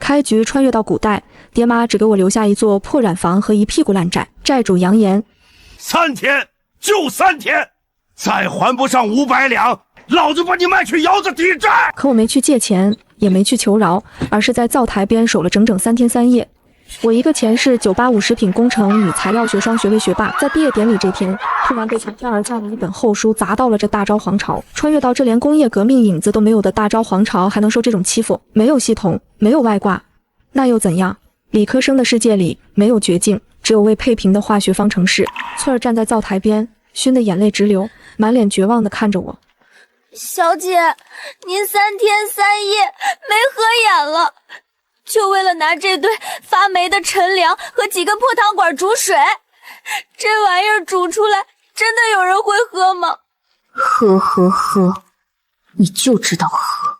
开局穿越到古代，爹妈只给我留下一座破染房和一屁股烂债，债主扬言：“3天，就3天，再还不上500两，老子把你卖去窑子抵债！”可我没去借钱，也没去求饶，而是在灶台边守了整整3天3夜。我一个前世985食品工程与材料学双学位学霸，在毕业典礼这天，突然被从天而降的一本厚书砸到了这大昭皇朝。穿越到这连工业革命影子都没有的大昭皇朝，还能受这种欺负？没有系统，没有外挂，那又怎样？理科生的世界里没有绝境，只有未配平的化学方程式。翠儿站在灶台边，熏得眼泪直流，满脸绝望地看着我。小姐，您3天3夜没合眼了，就为了拿这堆发霉的陈粮和几个破糖管煮水，这玩意儿煮出来真的有人会喝吗？喝，你就知道喝。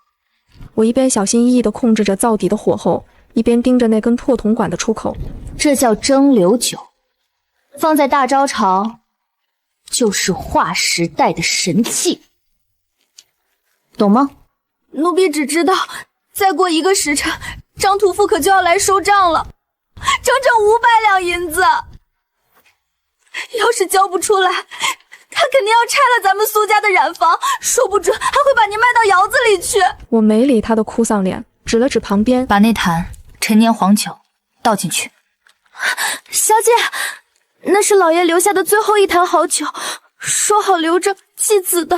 我一边小心翼翼地控制着灶底的火候，一边盯着那根破铜管的出口。这叫蒸馏酒，放在大昭朝就是划时代的神器，懂吗？奴婢只知道再过1个时辰，张屠夫可就要来收账了，整整500两银子。要是交不出来，他肯定要拆了咱们苏家的染房，说不准还会把您卖到窑子里去。我没理他的哭丧脸，指了指旁边，把那坛陈年黄酒倒进去。小姐，那是老爷留下的最后一坛好酒，说好留着祭子的。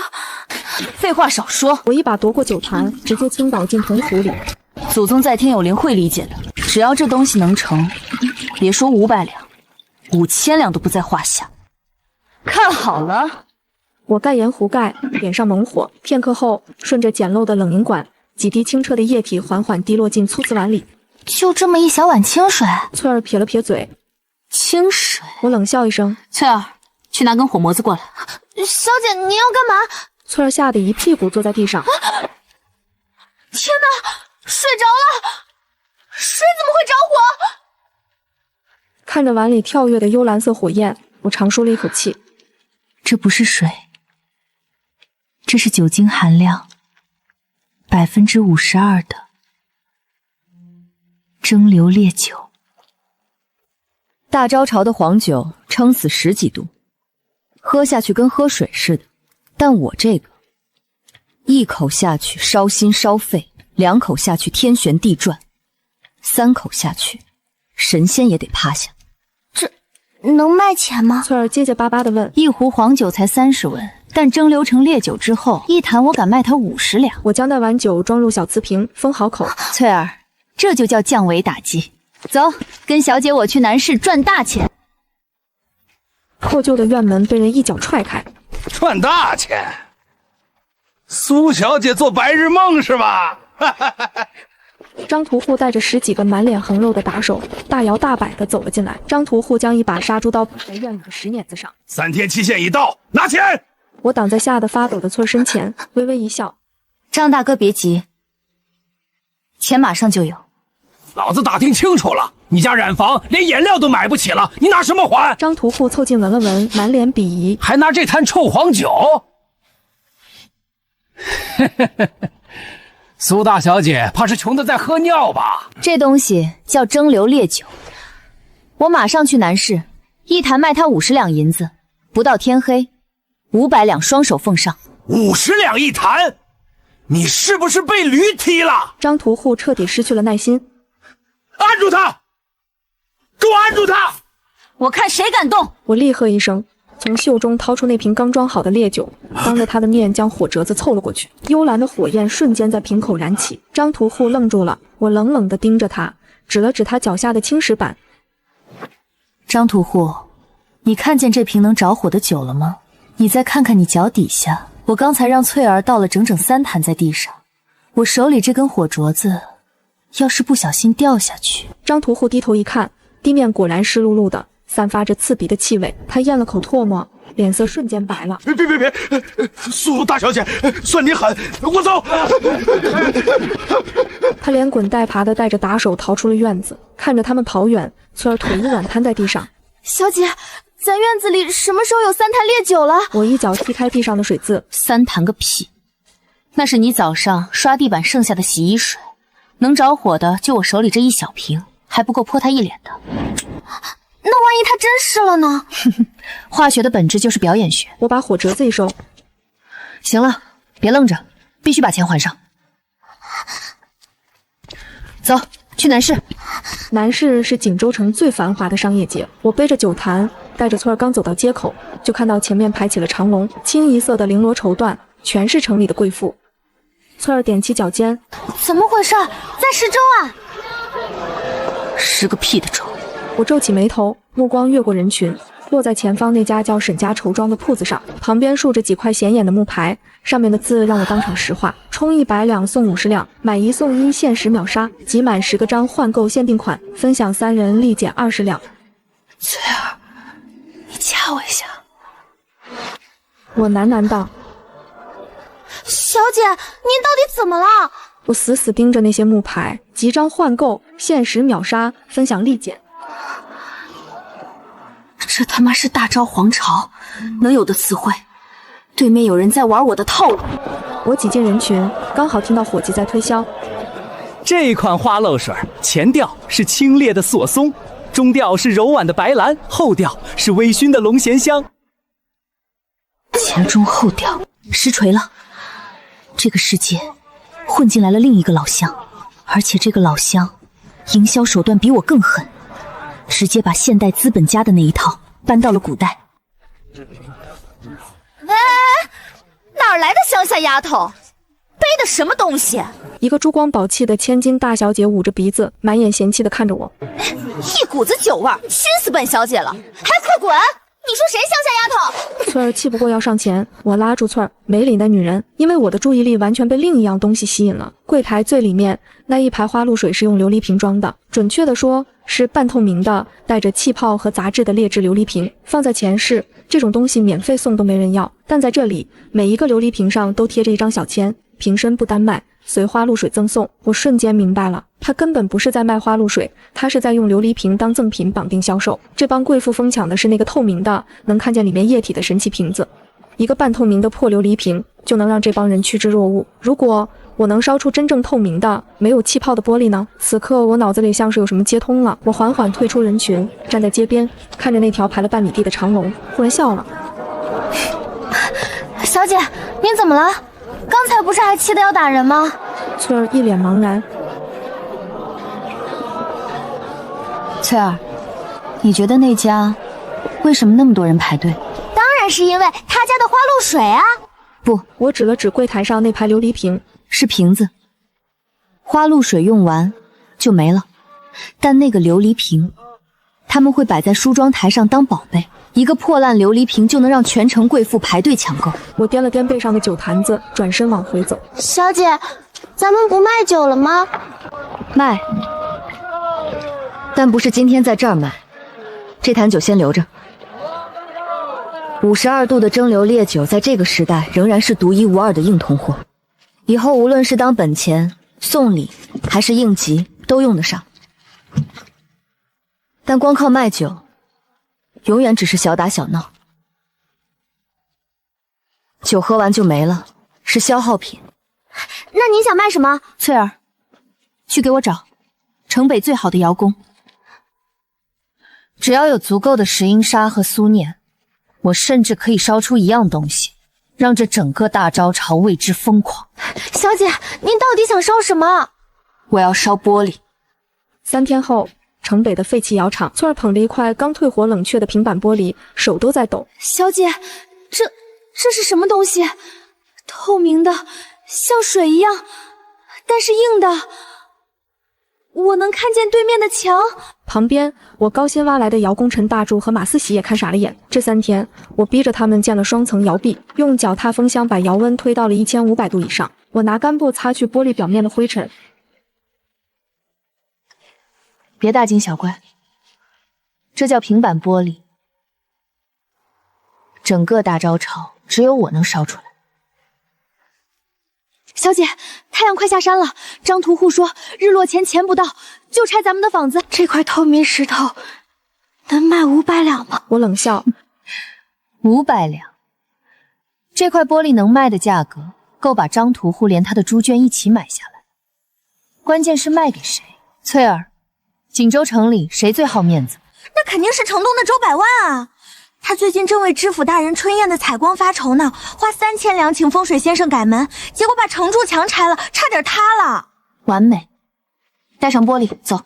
废话少说，我一把夺过酒坛，直接倾倒进铜壶里。祖宗在天有灵，会理解的。只要这东西能成，别说500两，5000两都不在话下。看好了，我盖严壶盖，点上猛火，片刻后，顺着简陋的冷凝管，几滴清澈的液体缓缓滴落进粗瓷碗里。就这么一小碗清水？翠儿撇了撇嘴，清水？我冷笑一声，翠儿，去拿根火模子过来。小姐，您要干嘛？翠儿吓得一屁股坐在地上。天哪，睡着了！水怎么会着火？看着碗里跳跃的幽蓝色火焰，我长舒了一口气。这不是水，这是酒精含量52%的蒸馏烈酒。大昭朝的黄酒撑死10几度，喝下去跟喝水似的，但我这个一口下去烧心烧肺，2口下去天旋地转，3口下去神仙也得趴下。这能卖钱吗？翠儿结结巴巴地问。一壶黄酒才30文，但蒸馏成烈酒之后，一坛我敢卖它50两。我将那碗酒装入小瓷瓶，封好口。翠儿，这就叫降维打击。走，跟小姐我去南市赚大钱。破旧的院门被人一脚踹开。赚大钱？苏小姐做白日梦是吧？张屠户带着10几个满脸横肉的打手，大摇大摆地走了进来。张屠户将一把杀猪刀绑在院里的石碾子上。3天期限已到，拿钱！我挡在吓得发抖的翠儿身前，微微一笑。张大哥别急，钱马上就有。老子打听清楚了，你家染房连颜料都买不起了，你拿什么还？张屠户凑近闻了闻，满脸鄙夷，还拿这坛臭黄酒？苏大小姐怕是穷的在喝尿吧？这东西叫蒸馏烈酒，我马上去南市，一坛卖他50两银子，不到天黑，500两双手奉上。50两一坛？你是不是被驴踢了？张屠户彻底失去了耐心。按住他！给我按住他！我看谁敢动！我厉喝一声，从袖中掏出那瓶刚装好的烈酒，当着他的面将火折子凑了过去。幽蓝的火焰瞬间在瓶口燃起。张屠户愣住了，我冷冷地盯着他，指了指他脚下的青石板。张屠户，你看见这瓶能着火的酒了吗？你再看看你脚底下，我刚才让翠儿倒了整整3坛在地上，我手里这根火镯子要是不小心掉下去。张屠户低头一看，地面果然湿漉漉的，散发着刺鼻的气味。他咽了口唾沫，脸色瞬间白了。别！苏大小姐，算你狠，我走！他连滚带爬的带着打手逃出了院子。看着他们跑远，翠儿腿一软瘫在地上。小姐，咱院子里什么时候有3坛烈酒了？我一脚踢开地上的水渍。3坛个屁！那是你早上刷地板剩下的洗衣水，能着火的就我手里这一小瓶，还不够泼他一脸的。那万一他真湿了呢？化学的本质就是表演学。我把火折子一收。行了，别愣着，必须把钱还上。走，去南市。南市是锦州城最繁华的商业街。我背着酒坛，带着翠儿刚走到街口，就看到前面排起了长龙，清一色的绫罗绸缎，全是城里的贵妇。翠儿踮起脚尖，怎么回事？在施粥啊？施个屁的粥！我皱起眉头，目光越过人群，落在前方那家叫沈家绸庄的铺子上，旁边竖着几块显眼的木牌，上面的字让我当场石化：充100两送50两，买1送1，限时秒杀，集满10个章换购限定款，分享3人立减20两。翠儿，你掐我一下。我喃喃道：小姐，您到底怎么了？我死死盯着那些木牌，集章换购，限时秒杀，分享立减。这他妈是大招皇朝能有的词汇，对面有人在玩我的套路。我挤进人群，刚好听到伙计在推销。这款花露水前调是清冽的索松，中调是柔婉的白兰，后调是微醺的龙涎香。前中后调，实锤了。这个世界混进来了另一个老乡，而且这个老乡营销手段比我更狠，直接把现代资本家的那一套搬到了古代。喂，哪来的乡下丫头？背的什么东西？一个珠光宝气的千金大小姐捂着鼻子，满眼嫌弃地看着我，一股子酒味儿，熏死本小姐了，还快滚！你说谁乡下丫头？翠儿气不过要上前，我拉住翠儿，没理那女人，因为我的注意力完全被另一样东西吸引了。柜台最里面那一排花露水是用琉璃瓶装的，准确的说是半透明的，带着气泡和杂质的劣质琉璃瓶，放在前市，这种东西免费送都没人要，但在这里，每一个琉璃瓶上都贴着一张小签，瓶身不单卖，随花露水赠送。我瞬间明白了，他根本不是在卖花露水，他是在用琉璃瓶当赠品绑定销售。这帮贵妇疯抢的是那个透明的，能看见里面液体的神奇瓶子。一个半透明的破琉璃瓶就能让这帮人趋之若鹜。如果我能烧出真正透明的、没有气泡的玻璃呢？此刻我脑子里像是有什么接通了。我缓缓退出人群，站在街边，看着那条排了半里地的长龙，忽然笑了。小姐，您怎么了？刚才不是还气得要打人吗？翠儿一脸茫然。翠儿，你觉得那家为什么那么多人排队？当然是因为他家的花露水啊！不，我指了指柜台上那排琉璃瓶，是瓶子。花露水用完就没了，但那个琉璃瓶，他们会摆在梳妆台上当宝贝。一个破烂琉璃瓶就能让全城贵妇排队抢购。我掂了掂背上的酒坛子，转身往回走。小姐，咱们不卖酒了吗？卖，但不是今天在这儿卖。这坛酒先留着。52度的蒸馏烈酒在这个时代仍然是独一无二的硬通货，以后无论是当本钱、送礼还是应急都用得上。但光靠卖酒永远只是小打小闹，酒喝完就没了，是消耗品。那您想卖什么？翠儿，去给我找城北最好的窑工，只要有足够的石英砂和苏念，我甚至可以烧出一样东西，让这整个大招潮为之疯狂。小姐，您到底想烧什么？我要烧玻璃。3天后，城北的废弃窑厂，翠儿捧着一块刚退火冷却的平板玻璃，手都在抖。小姐，这是什么东西？透明的，像水一样，但是硬的。我能看见对面的墙。旁边，我高薪挖来的窑工陈大柱和马思喜也看傻了眼。这3天，我逼着他们建了双层窑壁，用脚踏风箱把窑温推到了1500度以上。我拿干布擦去玻璃表面的灰尘。别大惊小怪，这叫平板玻璃。整个大招潮只有我能烧出来。小姐，太阳快下山了，张屠户说日落前钱不到就拆咱们的坊子。这块透明石头能卖500两吗？我冷笑，500两，这块玻璃能卖的价格够把张屠户连他的猪圈一起买下来。关键是卖给谁。翠儿，锦州城里谁最好面子？那肯定是城东的周百万啊！他最近正为知府大人春宴的采光发愁呢，花3000两请风水先生改门，结果把城柱墙拆了，差点塌了。完美，带上玻璃，走。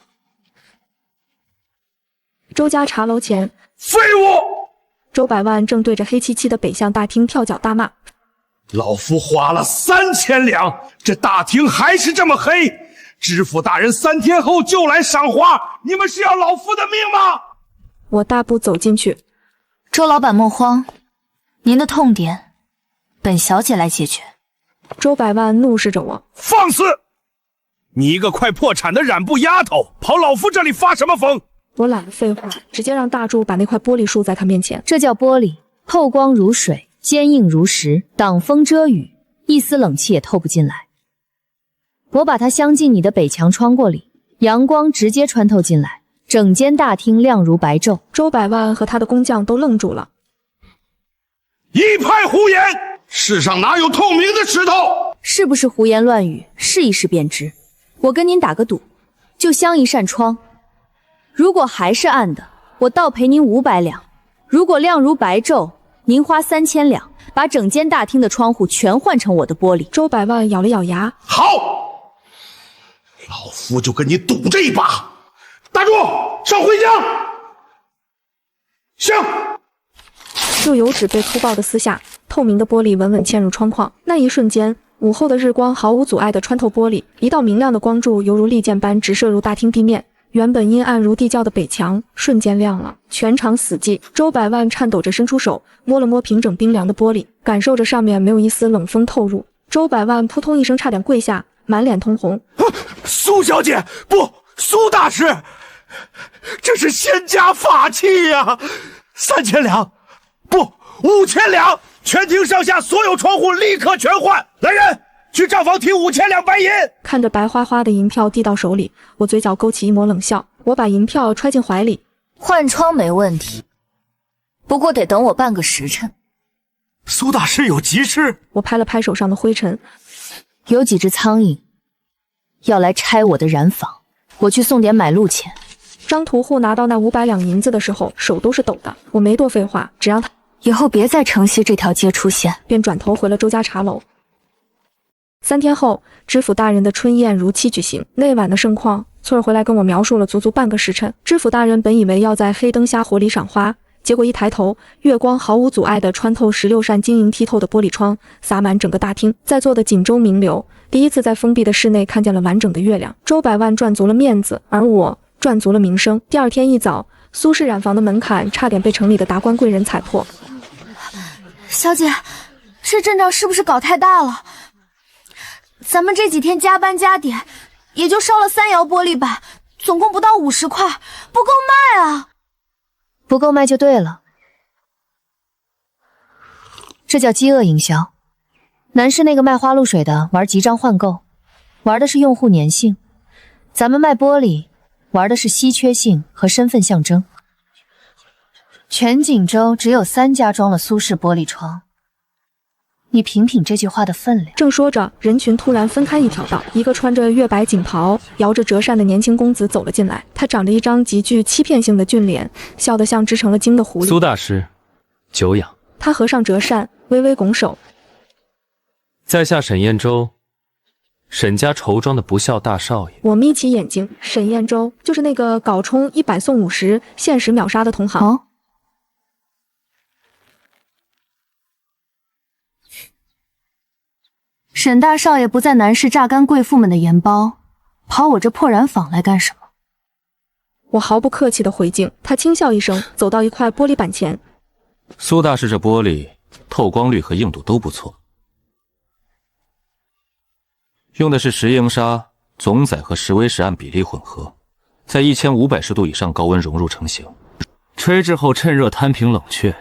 周家茶楼前，废物！周百万正对着黑漆漆的北向大厅跳脚大骂。老夫花了3000两，这大厅还是这么黑。知府大人3天后就来赏花，你们是要老夫的命吗？我大步走进去。周老板莫慌，您的痛点，本小姐来解决。周百万怒视着我，放肆！你一个快破产的染布丫头，跑老夫这里发什么疯？我懒得废话，直接让大柱把那块玻璃竖在他面前。这叫玻璃，透光如水，坚硬如石，挡风遮雨，一丝冷气也透不进来。我把它镶进你的北墙窗过里，阳光直接穿透进来，整间大厅亮如白昼。周百万和他的工匠都愣住了。一派胡言！世上哪有透明的石头？是不是胡言乱语？试一试便知。我跟您打个赌，就镶一扇窗，如果还是暗的，我倒赔您500两；如果亮如白昼，您花3000两，把整间大厅的窗户全换成我的玻璃。周百万咬了咬牙，好，老夫就跟你赌这一把。大柱，上回家。行。就油纸被粗暴的撕下，透明的玻璃稳稳嵌入窗框。那一瞬间，午后的日光毫无阻碍地穿透玻璃，一道明亮的光柱犹如利剑般直射入大厅地面。原本阴暗如地窖的北墙瞬间亮了，全场死寂。周百万颤抖着伸出手，摸了摸平整冰凉的玻璃，感受着上面没有一丝冷风透入。周百万扑通一声差点跪下，满脸通红。苏小姐，不，苏大师，这是仙家法器呀！3000两，不，5000两，全厅上下所有窗户立刻全换。来人，去账房提5000两白银。看着白花花的银票递到手里，我嘴角勾起一抹冷笑。我把银票揣进怀里。换窗没问题，不过得等我半个时辰。苏大师有急事？我拍了拍手上的灰尘。有几只苍蝇要来拆我的染坊，我去送点买路钱。张屠户拿到那500两银子的时候，手都是抖的。我没多废话，只让他以后别在城西这条街出现，便转头回了周家茶楼。3天后，知府大人的春宴如期举行。那晚的盛况，翠儿回来跟我描述了足足半个时辰。知府大人本以为要在黑灯瞎火里赏花，结果一抬头，月光毫无阻碍地穿透16扇晶莹剔透的玻璃窗，洒满整个大厅。在座的锦州名流第一次在封闭的室内看见了完整的月亮。周百万赚足了面子，而我赚足了名声。第二天一早，苏氏染坊的门槛差点被城里的达官贵人踩破。小姐，这阵仗是不是搞太大了？咱们这几天加班加点，也就烧了3窑玻璃板，总共不到50块，不够卖啊！不够卖就对了，这叫饥饿营销。南市那个卖花露水的玩集章换购，玩的是用户粘性；咱们卖玻璃，玩的是稀缺性和身份象征。全锦州只有3家装了苏式玻璃窗，你品品这句话的分量。正说着，人群突然分开一条道，一个穿着月白锦袍、摇着折扇的年轻公子走了进来。他长着一张极具欺骗性的俊脸，笑得像织成了精的狐狸。苏大师，久仰。他合上折扇，微微拱手。在下沈彦州，沈家绸庄的不孝大少爷。我眯起眼睛，沈彦州就是那个搞冲100送50，限时秒杀的同行。哦，沈大少爷不在南市榨干贵妇们的盐包，跑我这破染坊来干什么？我毫不客气地回敬。他轻笑一声，走到一块玻璃板前。苏大师这玻璃透光率和硬度都不错，用的是石英砂、总载和石微石按比例混合，在1500度以上高温熔入成型，吹制后趁热摊平冷却，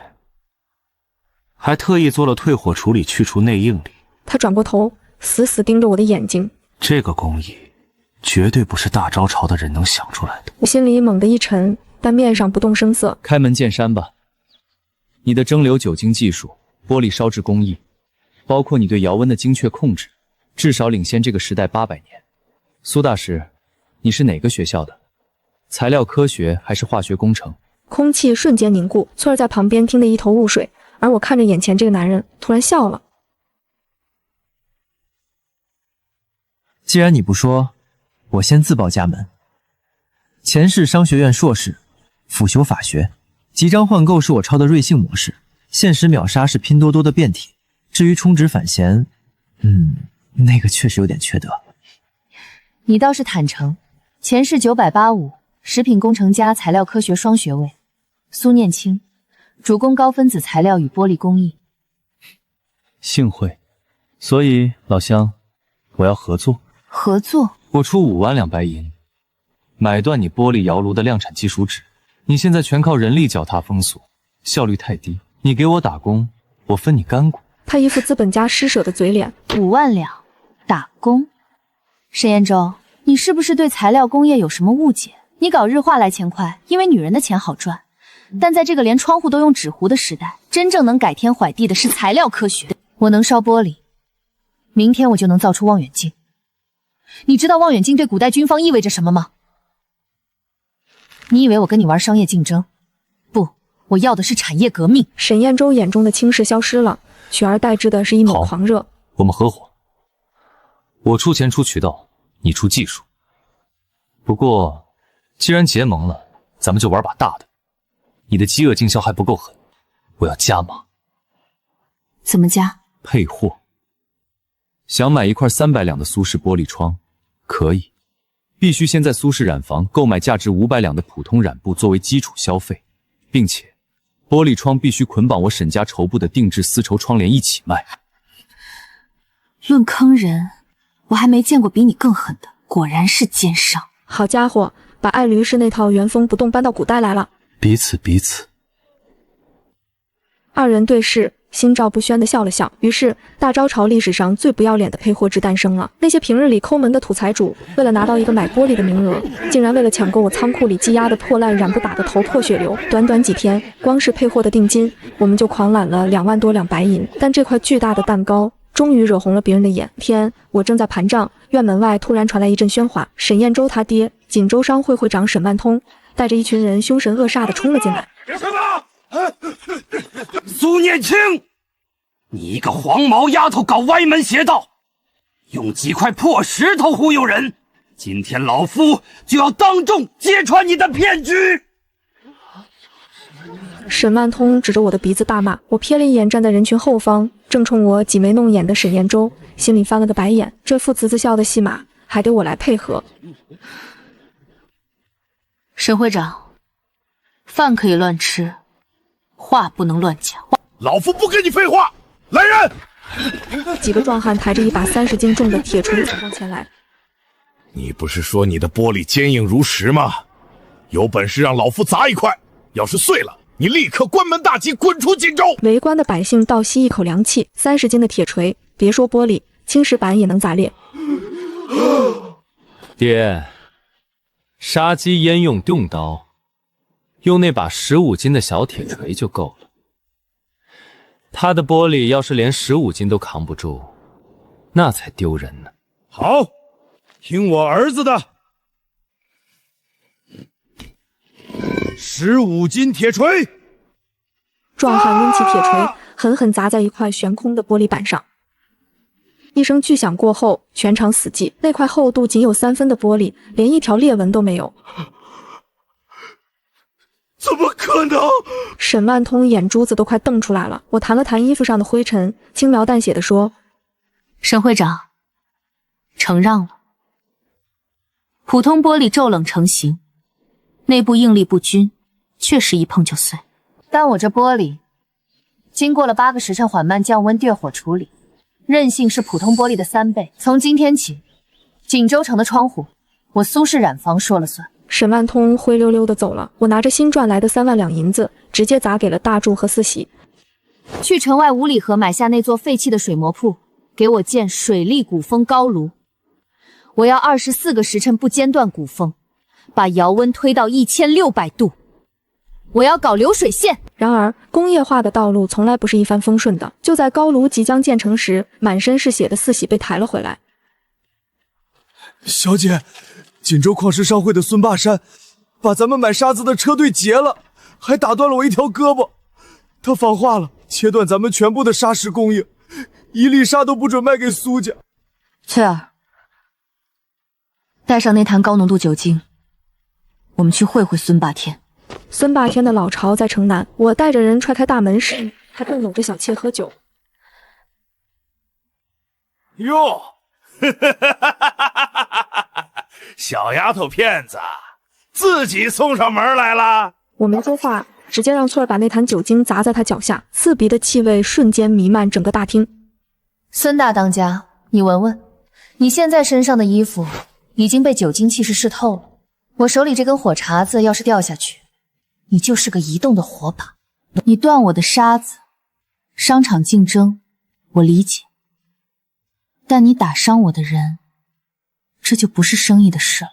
还特意做了退火处理去除内应力。他转过头，死死盯着我的眼睛。这个工艺绝对不是大招潮的人能想出来的。我心里猛地一沉，但面上不动声色。开门见山吧，你的蒸馏酒精技术、玻璃烧制工艺，包括你对窑温的精确控制，至少领先这个时代800年。苏大师，你是哪个学校的？材料科学还是化学工程？空气瞬间凝固，翠儿在旁边听得一头雾水，而我看着眼前这个男人，突然笑了。既然你不说，我先自报家门。前世商学院硕士，辅修法学，集章换购是我抄的瑞幸模式，限时秒杀是拼多多的变体。至于充值返现，那个确实有点缺德。你倒是坦诚，前世985，食品工程加材料科学双学位，苏念青，主攻高分子材料与玻璃工艺。幸会。所以老乡，我要合作。合作？我出5万两白银，买断你玻璃窑炉的量产基础纸。你现在全靠人力脚踏风俗，效率太低。你给我打工，我分你干股。他一副资本家施舍的嘴脸。5万两打工？沈彦舟，你是不是对材料工业有什么误解？你搞日化来钱快，因为女人的钱好赚。但在这个连窗户都用纸糊的时代，真正能改天缓地的是材料科学。我能烧玻璃，明天我就能造出望远镜。你知道望远镜对古代军方意味着什么吗？你以为我跟你玩商业竞争？不，我要的是产业革命。沈彦舟眼中的轻视消失了，取而代之的是一抹狂热。我们合伙，我出钱出渠道，你出技术。不过既然结盟了，咱们就玩把大的。你的饥饿经销还不够狠，我要加码。怎么加？配货。想买一块300两的苏式玻璃窗，可以，必须先在苏式染坊购买价值500两的普通染布作为基础消费，并且玻璃窗必须捆绑我沈家绸布的定制丝绸窗帘一起卖。论坑人，我还没见过比你更狠的，果然是奸商。好家伙，把爱驴式那套原封不动搬到古代来了。彼此。二人对视，心照不宣地笑了笑。于是大招潮历史上最不要脸的配货制诞生了。那些平日里抠门的土财主，为了拿到一个买玻璃的名额，竟然为了抢购我仓库里积压的破烂染布打得头破血流。短短几天，光是配货的定金，我们就狂揽了2万多两白银。但这块巨大的蛋糕终于惹红了别人的眼。天，我正在盘账，院门外突然传来一阵喧哗。沈彦舟他爹，锦州商会会长沈万通，带着一群人凶神恶煞地冲了进来。什么？苏念青，你一个黄毛丫头搞歪门邪道，用几块破石头忽悠人，今天老夫就要当众揭穿你的骗局！沈万通指着我的鼻子大骂，我瞥了一眼站在人群后方正冲我挤眉弄眼的沈彦舟，心里翻了个白眼，这副呲呲笑的戏码还得我来配合。沈会长，饭可以乱吃，话不能乱讲。老夫不跟你废话，来人！几个壮汉抬着一把30斤重的铁锤走上前来。你不是说你的玻璃坚硬如石吗？有本事让老夫砸一块，要是碎了，你立刻关门大吉，滚出锦州！围观的百姓倒吸一口凉气，30斤的铁锤，别说玻璃，青石板也能砸裂。爹，杀鸡焉用钝刀，用那把15斤的小铁锤就够了。他的玻璃要是连15斤都扛不住，那才丢人呢。好，听我儿子的，15斤铁锤！壮汉抡起铁锤，狠狠砸在一块悬空的玻璃板上。一声巨响过后，全场死寂。那块厚度仅有3分的玻璃，连一条裂纹都没有。怎么可能？沈万通眼珠子都快瞪出来了。我弹了弹衣服上的灰尘，轻描淡写地说：“沈会长，承让了。普通玻璃骤冷成型，内部应力不均，确实一碰就碎。但我这玻璃经过了8个时辰缓慢降温电火处理，韧性是普通玻璃的3倍。从今天起，锦州城的窗户，我苏氏染坊说了算。”沈万通灰溜溜地走了。我拿着新赚来的3万两银子，直接砸给了大柱和四喜。去城外5里河买下那座废弃的水磨铺，给我建水力鼓风高炉。我要24个时辰不间断鼓风，把窑温推到1600度。我要搞流水线。然而，工业化的道路从来不是一帆风顺的。就在高炉即将建成时，满身是血的四喜被抬了回来。小姐，锦州矿石商会的孙霸山把咱们买沙子的车队劫了，还打断了我一条胳膊。他放话了，切断咱们全部的沙石供应，一粒沙都不准卖给苏家。翠儿，带上那坛高浓度酒精，我们去会会孙霸天。孙霸天的老巢在城南，我带着人踹开大门时，他正搂着小妾喝酒。哟，小丫头片子，自己送上门来了。我没说话，直接让翠儿把那坛酒精砸在他脚下，刺鼻的气味瞬间弥漫整个大厅。孙大当家，你闻闻，你现在身上的衣服已经被酒精气势湿透了。我手里这根火茬子要是掉下去，你就是个移动的火把。你断我的沙子，商场竞争，我理解。但你打伤我的人，这就不是生意的事了。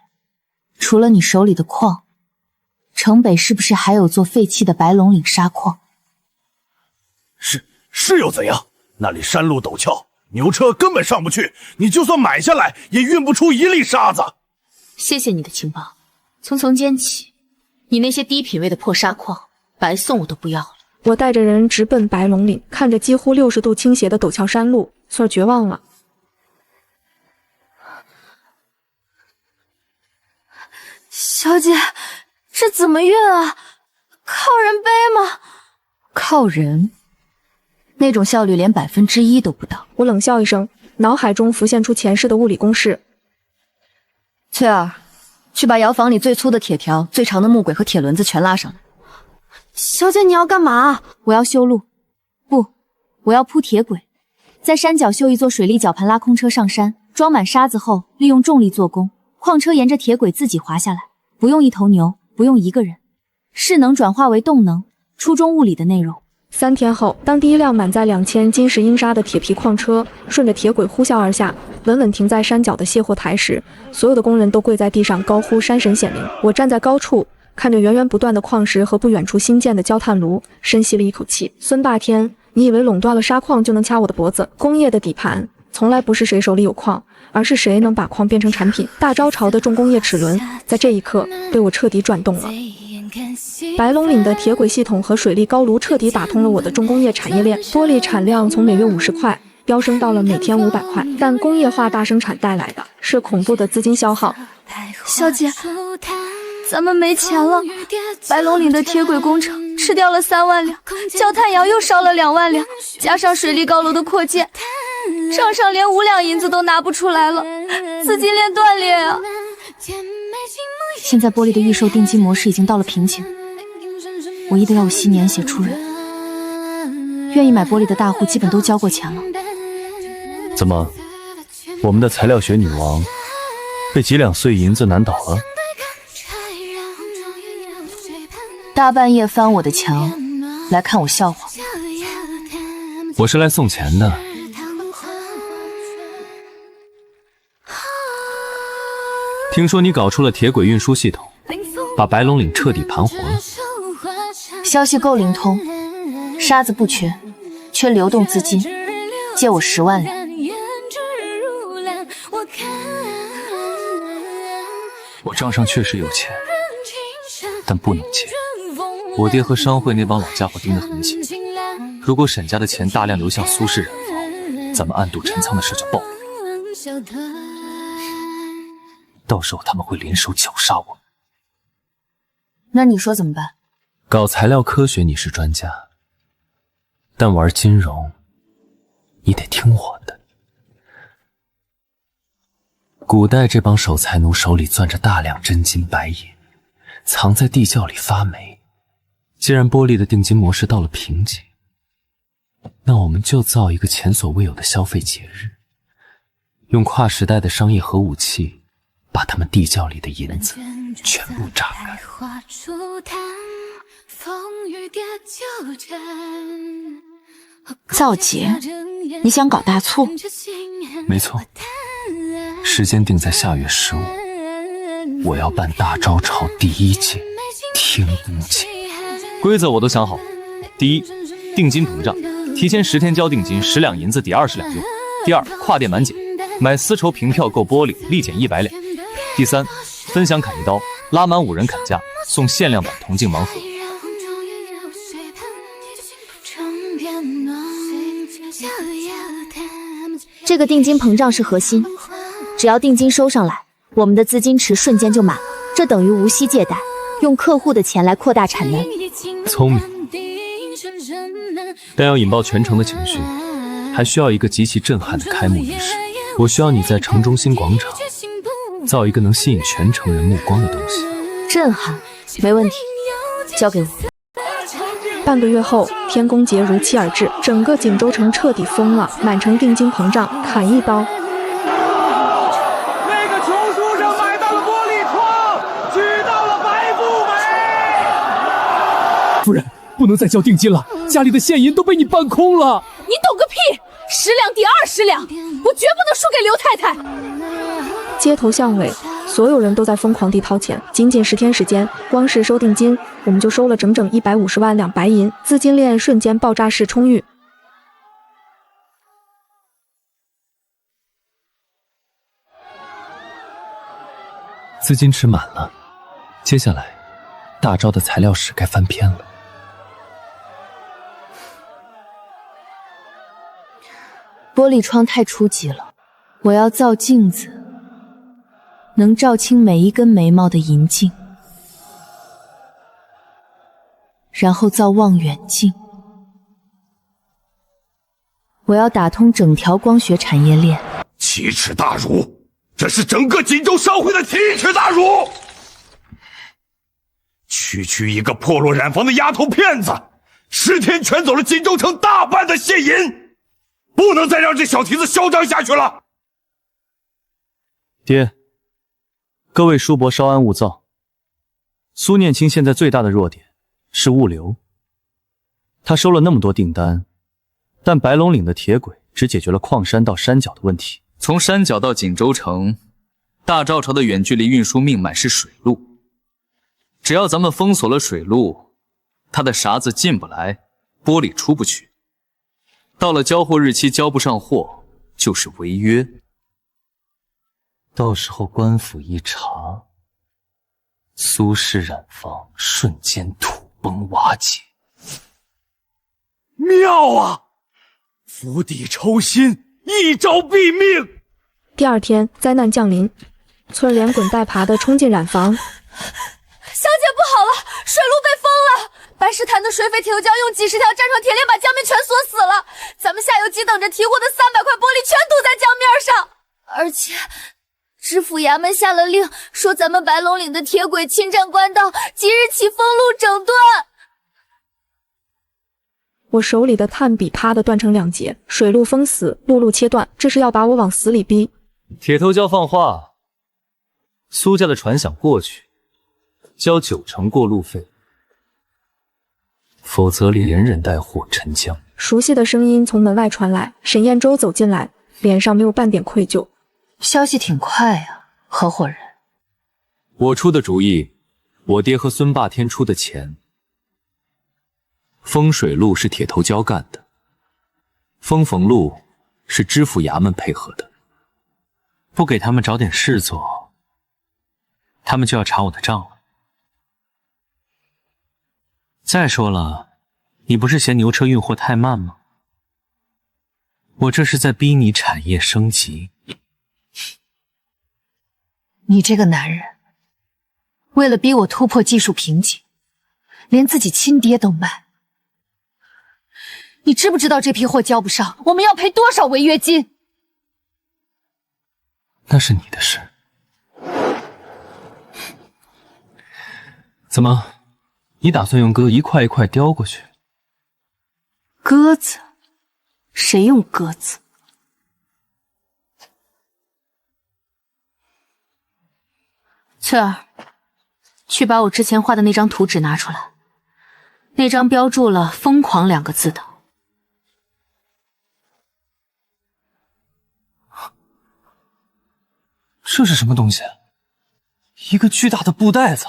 除了你手里的矿，城北是不是还有座废弃的白龙岭沙矿？是又怎样？那里山路陡峭，牛车根本上不去，你就算买下来，也运不出一粒沙子。谢谢你的情报，从间起，你那些低品位的破沙矿，白送我都不要了。我带着人直奔白龙岭，看着几乎60度倾斜的陡峭山路，翠儿绝望了。小姐，这怎么运啊？靠人背吗？靠人？那种效率连1%都不到。我冷笑一声，脑海中浮现出前世的物理公式。翠儿，去把窑房里最粗的铁条、最长的木轨和铁轮子全拉上来。小姐，你要干嘛？我要修路，不，我要铺铁轨，在山脚修一座水力绞盘，拉空车上山，装满沙子后，利用重力做工，矿车沿着铁轨自己滑下来，不用一头牛，不用一个人，势能转化为动能，初中物理的内容。3天后，当第一辆满载2000斤石英砂的铁皮矿车顺着铁轨呼啸而下，稳稳停在山脚的卸货台时，所有的工人都跪在地上高呼山神显灵。我站在高处，看着源源不断的矿石和不远处新建的焦炭炉，深吸了一口气。孙霸天，你以为垄断了砂矿就能掐我的脖子？工业的底盘从来不是谁手里有矿，而是谁能把矿变成产品。大招潮的重工业齿轮在这一刻被我彻底转动了。白龙岭的铁轨系统和水力高炉彻底打通了我的重工业产业链，玻璃产量从每月50块飙升到了每天500块，但工业化大生产带来的是恐怖的资金消耗。小姐，咱们没钱了。白龙岭的铁轨工程吃掉了3万两，焦炭窑又烧了2万两，加上水利高楼的扩建，账上连5两银子都拿不出来了，资金链断裂啊！现在玻璃的预售定金模式已经到了瓶颈，我一定要吸年血出人。愿意买玻璃的大户基本都交过钱了。怎么，我们的材料学女王被几两碎银子难倒了？大半夜翻我的墙来看我笑话？我是来送钱的。听说你搞出了铁轨运输系统，把白龙岭彻底盘活了。消息够灵通，沙子不缺，缺流动资金，借我10万两。我账上确实有钱，但不能借。我爹和商会那帮老家伙盯得很紧，如果沈家的钱大量流向苏氏染坊，咱们暗度陈仓的事就暴露了。到时候他们会联手绞杀我。那你说怎么办？搞材料科学你是专家，但玩金融你得听我的。古代这帮守财奴手里攥着大量真金白银，藏在地窖里发霉。既然玻璃的定金模式到了瓶颈，那我们就造一个前所未有的消费节日，用跨时代的商业核武器把他们地窖里的银子全部榨干。造节？你想搞大促？没错，时间定在下月15，我要办大招潮第1届天宫节。规则我都想好，第一，定金膨胀，提前10天交定金，10两银子抵20两用。第二，跨店满减，买丝绸凭票购玻璃，立减100两。第3，分享砍一刀，拉满5人砍价，送限量版铜镜盲盒。这个定金膨胀是核心，只要定金收上来，我们的资金池瞬间就满了，这等于无息借贷，用客户的钱来扩大产能。聪明，但要引爆全城的情绪，还需要一个极其震撼的开幕仪式。我需要你在城中心广场造一个能吸引全城人目光的东西。震撼，没问题，交给我。半个月后，天宫节如期而至，整个锦州城彻底疯了，满城定金膨胀，砍一刀。那个穷书生买到了玻璃窗，娶到了白富美。夫人，不能再交定金了，家里的现银都被你搬空了。你懂个屁！10两抵20两，我绝不能输给刘太太。街头巷尾，所有人都在疯狂地掏钱。仅仅10天时间，光是收定金，我们就收了整整150万两白银，资金链瞬间爆炸式充裕。资金池满了，接下来大招的材料史该翻篇了。玻璃窗太初级了，我要造镜子，能照清每一根眉毛的银镜，然后造望远镜。我要打通整条光学产业链。奇耻大辱！这是整个锦州商会的奇耻大辱！区一个破落染坊的丫头片子，10天圈走了锦州城大半的现银，不能再让这小蹄子嚣张下去了。爹，各位叔伯稍安勿躁。苏念青现在最大的弱点是物流，他收了那么多订单，但白龙岭的铁轨只解决了矿山到山脚的问题。从山脚到锦州城，大赵朝的远距离运输命脉是水路。只要咱们封锁了水路，他的筃子进不来，玻璃出不去。到了交货日期交不上货，就是违约。到时候官府一查，苏氏染坊瞬间土崩瓦解。妙啊！釜底抽薪，一招毙命。第2天，灾难降临，村连滚带爬的冲进染坊。小姐不好了，水路被封了！白石潭的水匪铁头匠用几10条战船铁链把江面全锁死了，咱们下游机等着提货的300块玻璃全堵在江面上。而且知府衙门下了令，说咱们白龙岭的铁轨侵占官道，即日起封路整顿。我手里的炭笔啪的断成2截，水路封死，陆路切断，这是要把我往死里逼。铁头蛟放话，苏家的船想过去，交9成过路费，否则连人带货沉江。熟悉的声音从门外传来，沈彦洲走进来，脸上没有半点愧疚。消息挺快啊，合伙人。我出的主意，我爹和孙霸天出的钱。封水路是铁头蛟干的，封冯路是知府衙门配合的。不给他们找点事做，他们就要查我的账了。再说了，你不是嫌牛车运货太慢吗？我这是在逼你产业升级。你这个男人，为了逼我突破技术瓶颈，连自己亲爹都卖。你知不知道这批货交不上，我们要赔多少违约金？那是你的事。怎么，你打算用鸽一块一块叼过去？鸽子？谁用鸽子？翠儿，去把我之前画的那张图纸拿出来，那张标注了“疯狂”2个字的。这是什么东西？一个巨大的布袋子，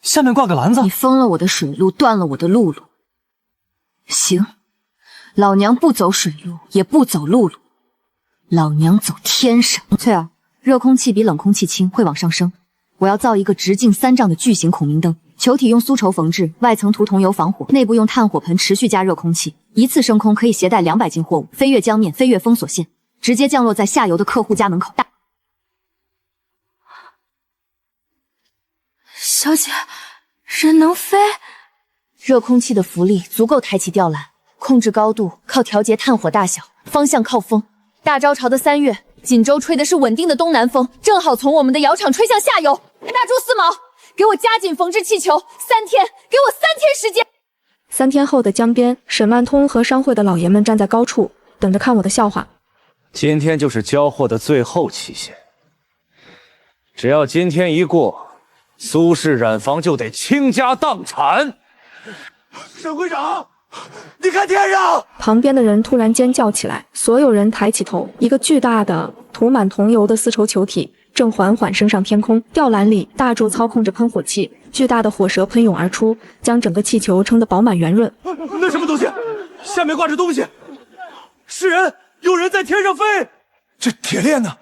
下面挂个篮子。你封了我的水路，断了我的陆路。行，老娘不走水路，也不走陆路，老娘走天上。翠儿，热空气比冷空气轻，会往上升。我要造一个直径3丈的巨型孔明灯，球体用苏绸缝制，外层涂桐油防火，内部用炭火盆持续加热空气，一次升空可以携带200斤货物，飞越江面，飞越封锁线，直接降落在下游的客户家门口。小姐，人能飞？热空气的浮力足够抬起吊篮，控制高度靠调节炭火大小，方向靠风。大招潮的3月，锦州吹的是稳定的东南风，正好从我们的窑厂吹向下游。大猪4毛，给我加紧缝制气球，3天，给我3天时间。3天后的江边，沈万通和商会的老爷们站在高处，等着看我的笑话。今天就是交货的最后期限，只要今天一过，苏氏染坊就得倾家荡产。沈会长，你看天上！旁边的人突然尖叫起来，所有人抬起头，一个巨大的涂满桐油的丝绸球体正缓缓升上天空。吊篮里，大柱操控着喷火器，巨大的火舌喷涌而出，将整个气球撑得饱满圆润。那什么东西？下面挂着东西，是人，有人在天上飞。这铁链呢？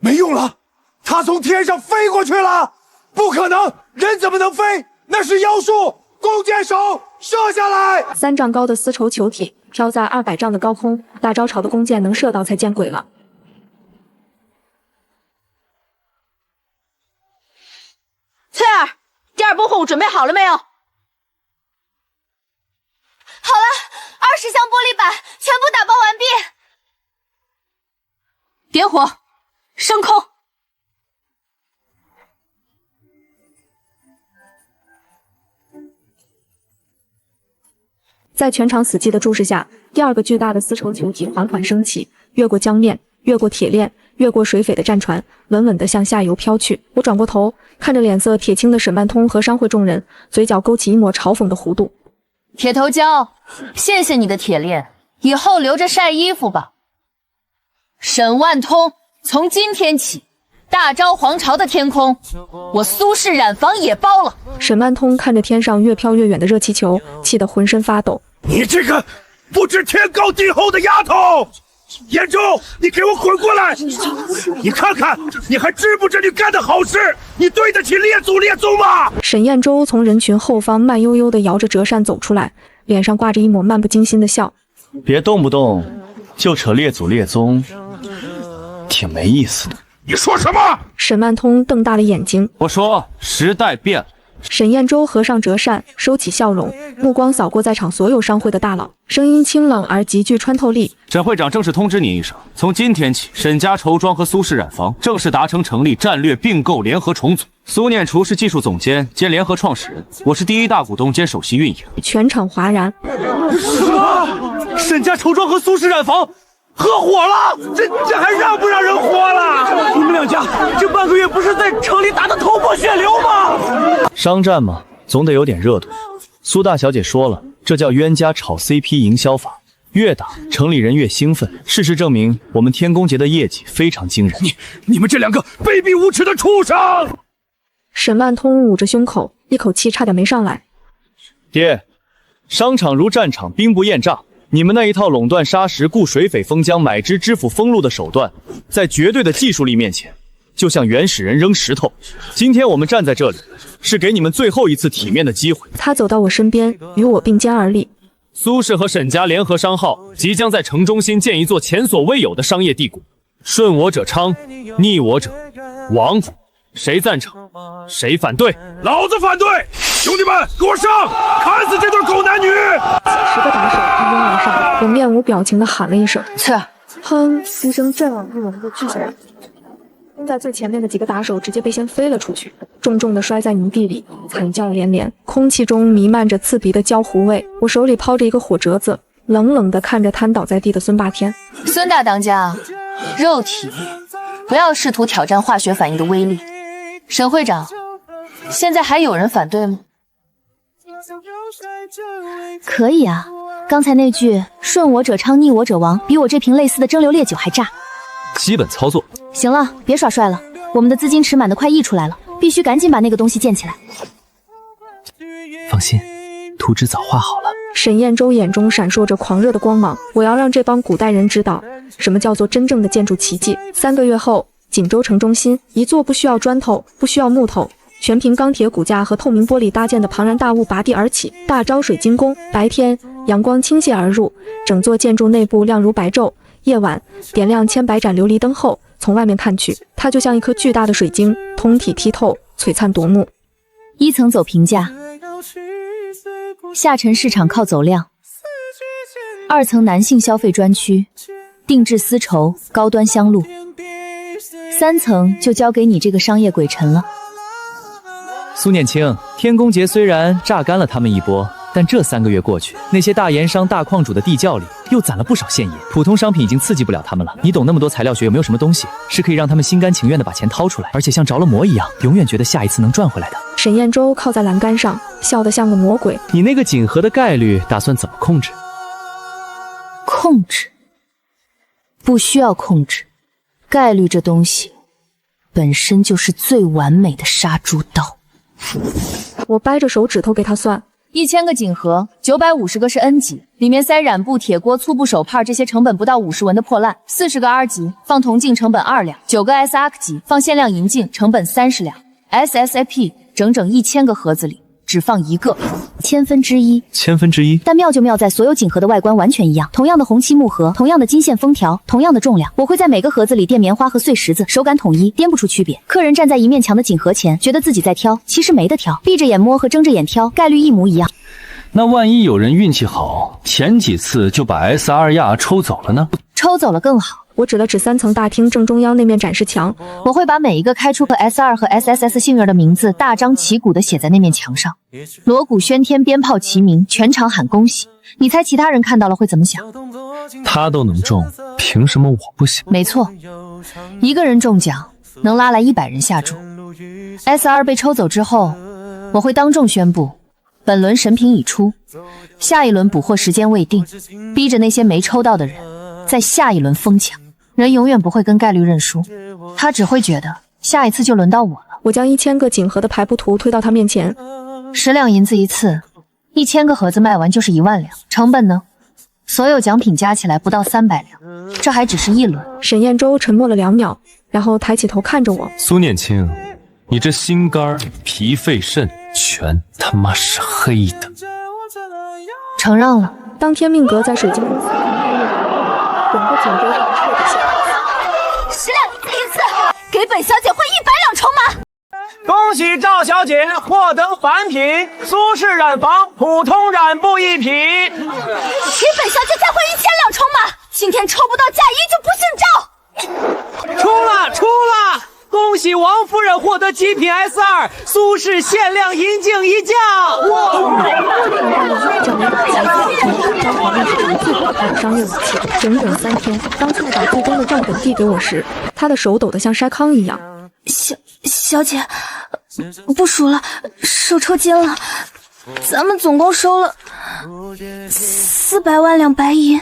没用了，它从天上飞过去了。不可能，人怎么能飞？那是妖术！弓箭手，射下来！3丈高的丝绸球体飘在200丈的高空，大招潮的弓箭能射到才见鬼了。翠儿，第2波货物准备好了没有？好了，20箱玻璃板全部打包完毕。点火，升空。在全场死寂的注视下，第2个巨大的丝绸球体缓缓升起，越过江面，越过铁链，越过水匪的战船，稳稳地向下游飘去。我转过头，看着脸色铁青的沈万通和商会众人，嘴角勾起一抹嘲讽的弧度。铁头蛟，谢谢你的铁链，以后留着晒衣服吧。沈万通，从今天起，大昭皇朝的天空，我苏氏染坊也包了。沈万通看着天上越飘越远的热气球，气得浑身发抖。你这个不知天高地厚的丫头！严州，你给我滚过来！你看看，你还知不知你干的好事？你对得起列祖列宗吗？沈彦州从人群后方慢悠悠地摇着折扇走出来，脸上挂着一抹漫不经心的笑。别动不动就扯列祖列宗，挺没意思的。你说什么？沈万通瞪大了眼睛。我说时代变了。沈彦州合上折扇，收起笑容，目光扫过在场所有商会的大佬，声音清冷而极具穿透力。沈会长正式通知您一声，从今天起，沈家绸庄和苏氏染坊正式达成成立战略并购联合重组。苏念厨是技术总监兼联合创始人，我是第1大股东兼首席运营。全场哗然。什么？沈家绸庄和苏氏染坊合伙了？这还让不让人活了？你们2家这半个月不是在城里打得头破血流吗？商战嘛，总得有点热度。苏大小姐说了，这叫冤家炒 CP 营销法，越打城里人越兴奋。事实证明，我们天宫节的业绩非常惊人。你们这2个卑鄙无耻的畜生！沈万通捂着胸口，一口气差点没上来。爹，商场如战场，兵不厌诈。你们那一套垄断砂石、雇水匪封疆、买支支付封路的手段，在绝对的技术力面前，就像原始人扔石头。今天我们站在这里，是给你们最后一次体面的机会。他走到我身边，与我并肩而立。苏氏和沈家联合商号即将在城中心建一座前所未有的商业帝国，顺我者昌，逆我者亡。谁赞成？谁反对？老子反对！兄弟们，给我上，砍死这对狗男女！几10个打手一拥而上，我面无表情地喊了一声：“翠儿！”哼，一声震耳欲聋的巨响。冲在最前面的几个打手直接被掀飞了出去，重重地摔在泥地里，惨叫连连。空气中弥漫着刺鼻的焦糊味。我手里抛着一个火折子，冷冷地看着瘫倒在地的孙霸天。孙大当家，肉体，不要试图挑战化学反应的威力。沈会长，现在还有人反对吗？可以啊，刚才那句“顺我者昌，逆我者亡”，比我这瓶类似的蒸馏烈酒还炸。基本操作。行了，别耍帅了，我们的资金池满得快溢出来了，必须赶紧把那个东西建起来。放心，图纸早画好了。沈彦州眼中闪烁着狂热的光芒，我要让这帮古代人知道，什么叫做真正的建筑奇迹。3个月后，锦州城中心，一座不需要砖头、不需要木头、全凭钢铁骨架和透明玻璃搭建的庞然大物拔地而起。大招水晶宫。白天，阳光倾泻而入，整座建筑内部亮如白昼。夜晚，点亮千百盏琉璃灯后，从外面看去，它就像一颗巨大的水晶，通体剔透，璀璨夺目。1层走平价，下沉市场靠走量。2层男性消费专区，定制丝绸，高端香露。3层就交给你这个商业鬼臣了。苏念青，天宫节虽然榨干了他们一波，但这3个月过去，那些大盐商、大矿主的地窖里又攒了不少现银，普通商品已经刺激不了他们了。你懂那么多材料学，有没有什么东西是可以让他们心甘情愿的把钱掏出来，而且像着了魔一样，永远觉得下一次能赚回来的？沈彦舟靠在栏杆上，笑得像个魔鬼。你那个锦盒的概率打算怎么控制？控制？不需要控制，概率这东西本身就是最完美的杀猪刀。我掰着手指头给他算，1000个锦盒，950个是 N 级，里面塞染布、铁锅、粗布手帕这些成本不到50文的破烂；40个 R 级放铜镜成本2两，9个 SR 级放限量银镜成本30两 ，SSAP 整整1000个盒子里只放1个，1/1000。1/1000？但妙就妙在所有锦盒的外观完全一样，同样的红漆木盒，同样的金线封条，同样的重量。我会在每个盒子里垫棉花和碎石子，手感统一，掂不出区别。客人站在一面墙的锦盒前，觉得自己在挑，其实没得挑，闭着眼摸和睁着眼挑，概率一模一样。那万一有人运气好，前几次就把 SR 亚抽走了呢？抽走了更好。我指了指3层大厅正中央那面展示墙，我会把每一个开出个 SR 和 SSS 幸运的名字大张旗鼓地写在那面墙上，锣鼓喧天，鞭炮齐鸣，全场喊恭喜。你猜其他人看到了会怎么想？他都能中，凭什么我不行？没错，一个人中奖能拉来100人下注。SR 被抽走之后，我会当众宣布，本轮神品已出，下一轮补货时间未定，逼着那些没抽到的人在下一轮疯抢。人永远不会跟概率认输，他只会觉得下一次就轮到我了。我将1000个锦盒的排布图推到他面前，10两银子一次，1000个盒子卖完就是1万两，成本呢？所有奖品加起来不到300两，这还只是一轮。沈彦舟沉默了2秒，然后抬起头看着我。苏念青，你这心肝、脾肺肾全他妈是黑的。承让了。当天命格在水晶宫4天开业，整个锦州让彻底下。10两银子一次，给本小姐换100两筹码。恭喜赵小姐获得凡品苏式染坊普通染布1匹，给本小姐再换1000两筹码。今天抽不到嫁衣就不姓赵。出了！恭喜王夫人获得极品 S2 苏式限量银镜1架。商业武器，整整3天。当菜把最终的账本递给我时，他的手抖得像筛糠一样。小姐，不数了，手抽筋了。咱们总共收了400万两白银。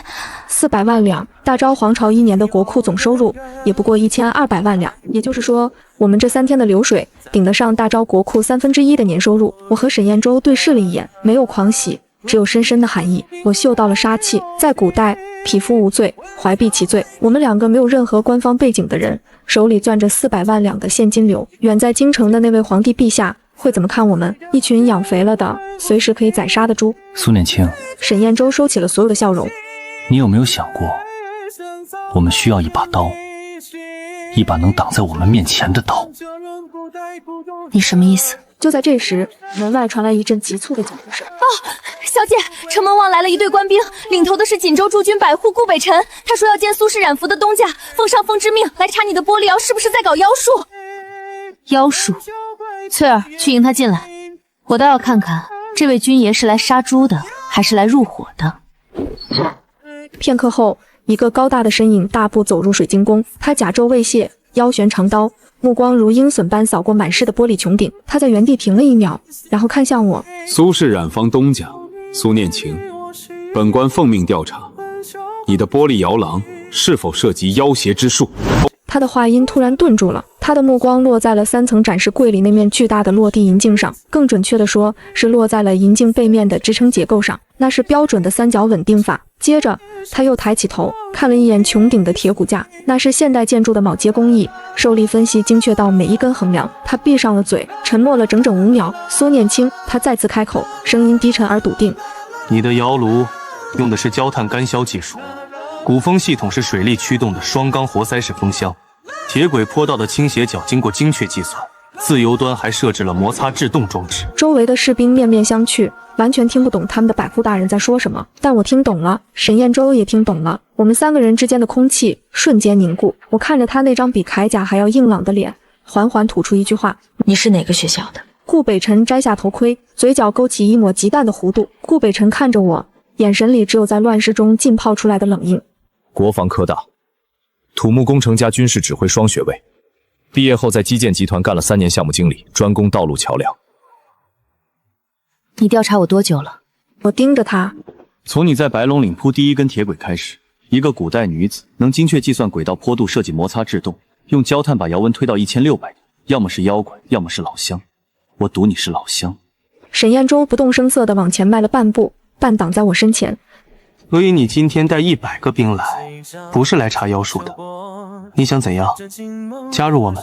400万两，大昭皇朝1年的国库总收入也不过1200万两，也就是说，我们这3天的流水顶得上大昭国库1/3的年收入。我和沈彦舟对视了一眼，没有狂喜，只有深深的含义。我嗅到了杀气。在古代，匹夫无罪，怀璧其罪。我们2个没有任何官方背景的人，手里攥着400万两的现金流。远在京城的那位皇帝陛下会怎么看我们？一群养肥了的，随时可以宰杀的猪。苏念青，沈彦舟收起了所有的笑容。你有没有想过，我们需要一把刀，一把能挡在我们面前的刀？你什么意思？就在这时，门外传来一阵急促的脚步声。小姐，城门望来了一队官兵，领头的是锦州驻军百户顾北辰。他说要见苏氏染服的东家，奉上风之命来查你的玻璃窑是不是在搞妖术。妖术？翠儿，去迎他进来，我倒要看看这位军爷是来杀猪的，还是来入伙的。片刻后，一个高大的身影大步走入水晶宫，他甲胄未卸，腰悬长刀，目光如鹰隼般扫过满室的玻璃穹顶。他在原地停了1秒，然后看向我。苏氏染坊东家苏念晴，本官奉命调查你的玻璃摇廊是否涉及妖邪之术。他的话音突然顿住了，他他的目光落在了3层展示柜里那面巨大的落地银镜上，更准确地说是落在了银镜背面的支撑结构上，那是标准的3角稳定法。接着他又抬起头看了一眼穹顶的铁骨架，那是现代建筑的铆接工艺，受力分析精确到每一根横梁。他闭上了嘴，沉默了整整5秒。苏念青，他再次开口，声音低沉而笃定：你的窑炉用的是焦炭干销技术，鼓风系统是水力驱动的双缸活塞式风箱，铁轨坡道的倾斜角经过精确计算，自由端还设置了摩擦制动装置。周围的士兵面面相觑，完全听不懂他们的百户大人在说什么，但我听懂了，沈彦舟也听懂了。我们3个人之间的空气瞬间凝固。我看着他那张比铠甲还要硬朗的脸，缓缓吐出一句话：你是哪个学校的？顾北辰摘下头盔，嘴角勾起一抹极淡的弧度。顾北辰看着我，眼神里只有在乱世中浸泡出来的冷硬。国防科大，土木工程加军事指挥双学位，毕业后在基建集团干了3年项目经理，专攻道路桥梁。你调查我多久了？我盯着他。从你在白龙岭铺第一根铁轨开始，一个古代女子能精确计算轨道坡度，设计摩擦制动，用焦炭把窑温推到1600度，要么是妖怪，要么是老乡。我赌你是老乡。沈彦舟不动声色地往前迈了半步，半挡在我身前。所以你今天带100个兵来，不是来查妖术的，你想怎样？加入我们？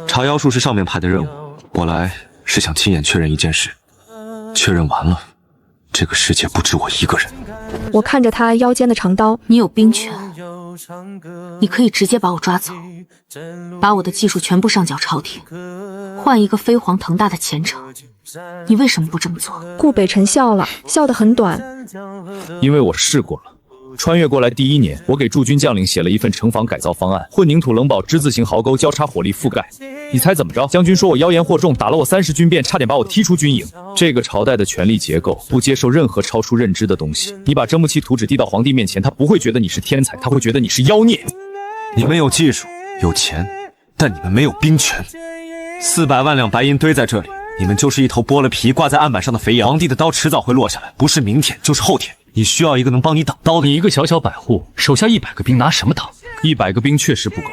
查妖术是上面派的任务，我来是想亲眼确认一件事，确认完了，这个世界不止我一个人。我看着他腰间的长刀，你有兵权，你可以直接把我抓走，把我的技术全部上缴朝廷，换一个飞黄腾达的前程。你为什么不这么做？顾北辰笑了，笑得很短。因为我试过了。穿越过来第1年，我给驻军将领写了一份城防改造方案，混凝土冷堡之字形壕沟交叉火力覆盖。你猜怎么着？将军说我妖言惑众，打了我30军变，差点把我踢出军营。这个朝代的权力结构不接受任何超出认知的东西。你把真木器图纸递到皇帝面前，他不会觉得你是天才，他会觉得你是妖孽。你们有技术，有钱，但你们没有兵权。400万两白银堆在这里，你们就是一头剥了皮挂在案板上的肥羊。皇帝的刀迟早会落下来，不是明天就是后天。你需要一个能帮你挡刀的。你一个小小百户，手下100个兵拿什么挡？100个兵确实不够，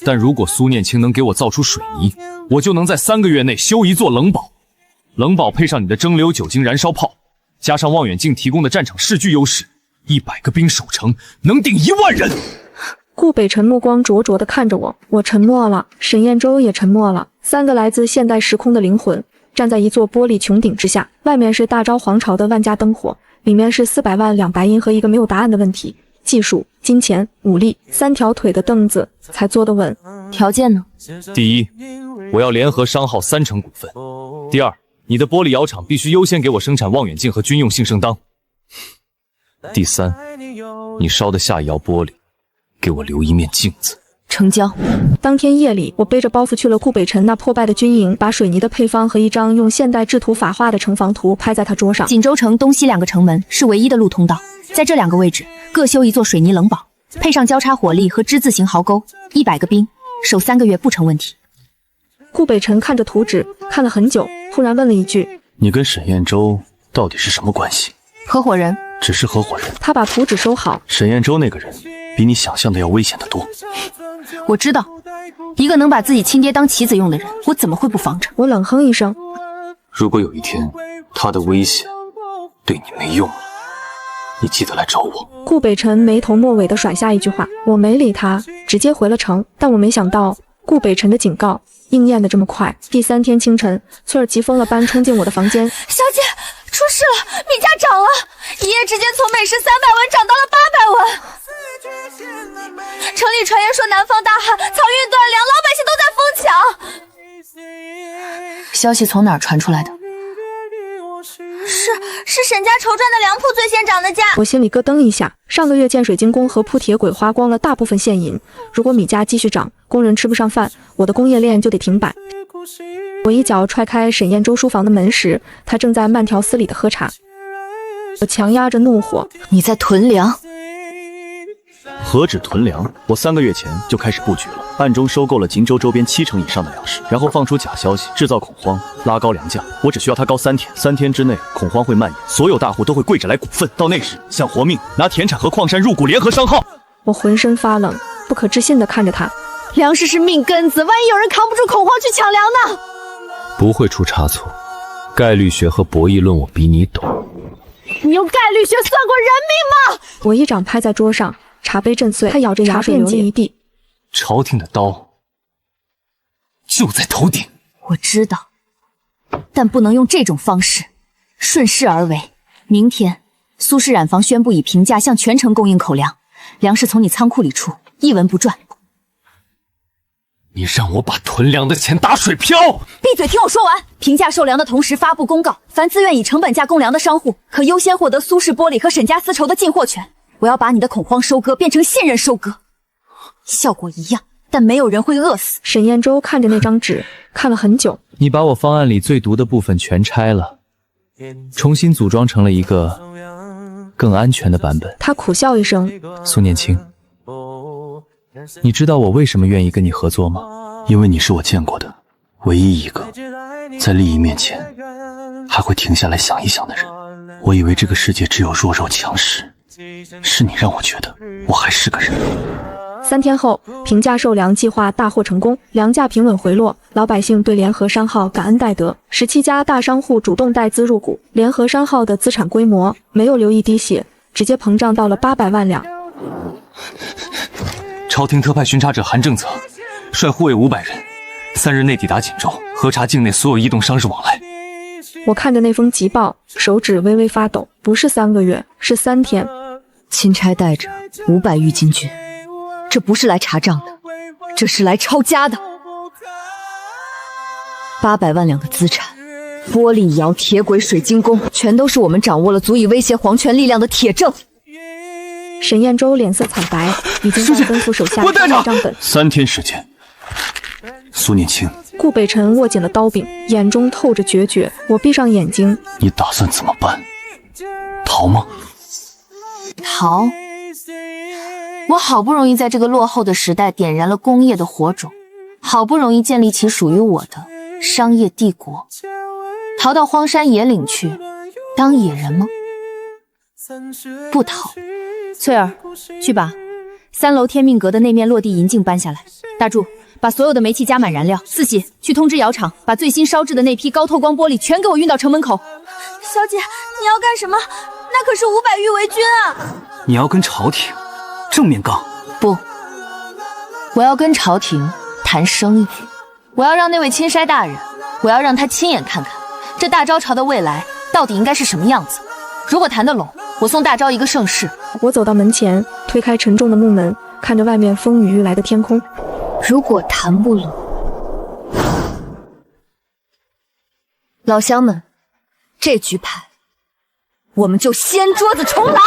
但如果苏念青能给我造出水泥，我就能在3个月内修一座冷堡。冷堡配上你的蒸馏酒精燃烧炮，加上望远镜提供的战场视距优势，100个兵守城能顶1万人。顾北辰目光灼灼地看着我，我沉默了，沈彦舟也沉默了。3个来自现代时空的灵魂站在一座玻璃穹顶之下，外面是大昭皇朝的万家灯火，里面是400万两白银和一个没有答案的问题：技术、金钱、武力。3条腿的凳子才坐得稳。条件呢？第一，我要联合商号3成股份。第二，你的玻璃窑厂必须优先给我生产望远镜和军用性声铛。第三，你烧得下一窑玻璃，给我留一面镜子。成交。当天夜里，我背着包袱去了顾北辰那破败的军营，把水泥的配方和一张用现代制图法画的城防图拍在他桌上。锦州城东西2个城门是唯一的路通道，在这2个位置各修一座水泥冷堡，配上交叉火力和之字形壕沟，100个兵守3个月不成问题。顾北辰看着图纸看了很久，突然问了一句：你跟沈彦舟到底是什么关系？合伙人。只是合伙人。他把图纸收好。沈彦舟那个人比你想象的要危险得多。我知道，一个能把自己亲爹当棋子用的人，我怎么会不防着？我冷哼一声。如果有一天他的危险对你没用了，你记得来找我。顾北辰没头没尾地甩下一句话，我没理他，直接回了城。但我没想到顾北辰的警告应验的这么快。第3天清晨，翠儿急疯了般冲进我的房间。小姐，出事了，米价涨了，一夜之间从每时300文涨到了800文。城里传言说南方大旱，草运断粮，老百姓都在疯抢。消息从哪儿传出来的？是沈家筹赚的粮铺最先涨的价。我心里咯噔一下，上个月建水晶宫和铺铁轨花光了大部分现银，如果米价继续涨，工人吃不上饭，我的工业链就得停摆。我一脚踹开沈彦舟书房的门时，他正在慢条斯理地喝茶。我强压着怒火：你在囤粮？何止囤粮，我3个月前就开始布局了，暗中收购了锦州周边7成以上的粮食，然后放出假消息，制造恐慌，拉高粮价。我只需要它高3天，3天之内恐慌会蔓延，所有大户都会跪着来股份，到那时想活命，拿田产和矿山入股联合商号。我浑身发冷，不可置信地看着他。粮食是命根子，万一有人扛不住恐慌去抢粮呢？不会出差错。概率学和博弈论我比你懂。你用概率学算过人命吗？我一掌拍在桌上，茶杯震碎，他咬着牙水流了一地。朝廷的刀就在头顶。我知道，但不能用这种方式，顺势而为。明天，苏氏染坊宣布以平价向全城供应口粮，粮食从你仓库里出，一文不赚。你让我把囤粮的钱打水漂！闭嘴，听我说完。平价售粮的同时发布公告，凡自愿以成本价供粮的商户，可优先获得苏氏玻璃和沈家丝绸的进货权。我要把你的恐慌收割变成信任收割，效果一样，但没有人会饿死。沈彦舟看着那张纸，看了很久。你把我方案里最毒的部分全拆了，重新组装成了一个更安全的版本。他苦笑一声。苏念青，你知道我为什么愿意跟你合作吗？因为你是我见过的唯一一个在利益面前还会停下来想一想的人。我以为这个世界只有弱肉强食，是你让我觉得我还是个人。3天后，平价售粮计划大获成功，粮价平稳回落，老百姓对联合商号感恩戴德。17家大商户主动带资入股，联合商号的资产规模没有流一滴血，直接膨胀到了800万两。朝廷特派巡查者韩正则率护卫500人，3日内抵达锦州，核查境内所有移动商事往来。我看着那封急报，手指微微发抖。不是3个月，是3天。钦差带着500御禁军，这不是来查账的，这是来抄家的。800万两的资产，玻璃窑、铁轨、水晶宫，全都是我们掌握了足以威胁皇权力量的铁证。沈彦舟脸色惨白，已经在吩咐手下抄账本。3天时间，苏念青。顾北辰握紧了刀柄，眼中透着决绝。我闭上眼睛。你打算怎么办？逃吗？逃？我好不容易在这个落后的时代点燃了工业的火种，好不容易建立起属于我的商业帝国，逃到荒山野岭去当野人吗？不逃。翠儿，去把3楼天命阁的那面落地银镜搬下来。大柱，把所有的煤气加满燃料。四喜，去通知窑厂，把最新烧制的那批高透光玻璃全给我运到城门口。小姐，你要干什么？那可是500御为军啊！你要跟朝廷正面刚？不，我要跟朝廷谈生意。我要让那位钦差大人，我要让他亲眼看看这大招朝的未来到底应该是什么样子。如果谈得拢，我送大招一个盛世。我走到门前，推开沉重的木门，看着外面风雨欲来的天空。如果谈不拢，老乡们，这局牌我们就掀桌子重来。